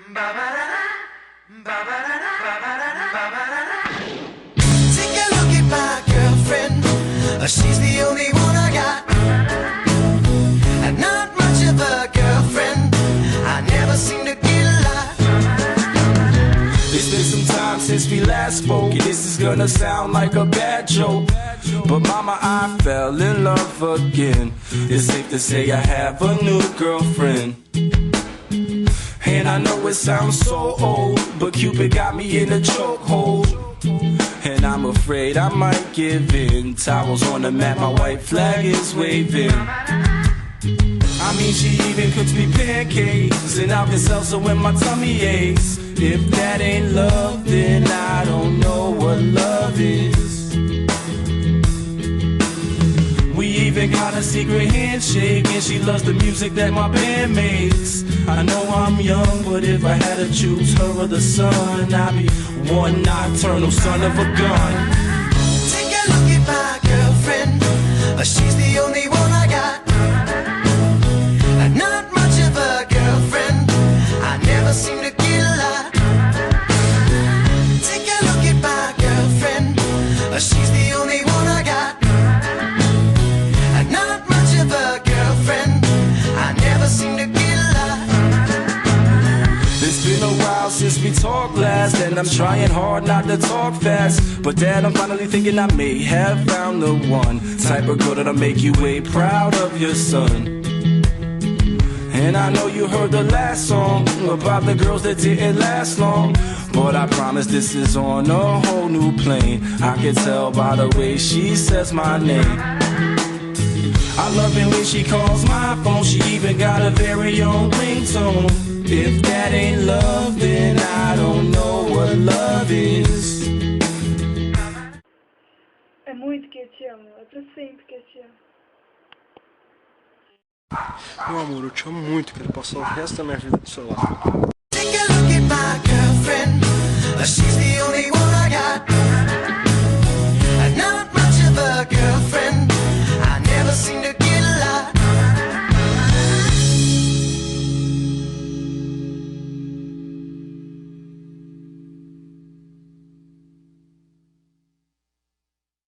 Take a look at my girlfriend. She's the only one I got. And not much of a girlfriend. I never seem to get a lot. It's been some time since we last spoke. This is gonna sound like a bad joke, but mama, I fell in love again. It's safe to say I have a new girlfriend. And I know it sounds so old, but Cupid got me in a chokehold. And I'm afraid I might give in. Towels on the mat, my white flag is waving. I mean, she even cooks me pancakes and Alka-Seltzer when my tummy aches. If that ain't love, then I don't know what love is. We even got a secret handshake, and she loves the music that my band makes. I know I'm young, but if I had to choose her or the sun, I'd be one nocturnal son of a gun. Take a look at my girlfriend. She's the only one I got. Not much of a girlfriend. I never seem to get a lot. Take a look at my girlfriend. She's the only one I got. Not much of a girlfriend. I never seem to get a lot. It's been a while since we talked last, and I'm trying hard not to talk fast. But Dad, I'm finally thinking I may have found the one type of girl that'll make you way proud of your son. And I know you heard the last song about the girls that didn't last long, but I promise this is on a whole new plane. I can tell by the way she says my name. I love it when she calls my phone. She even got a very own ringtone. If that ain't love, then I don't know what love is. É muito que eu te amo, é pra sempre que eu te amo. Meu amor, eu te amo muito, quero passar o resto da minha vida do seu lado. Take a look at my girlfriend.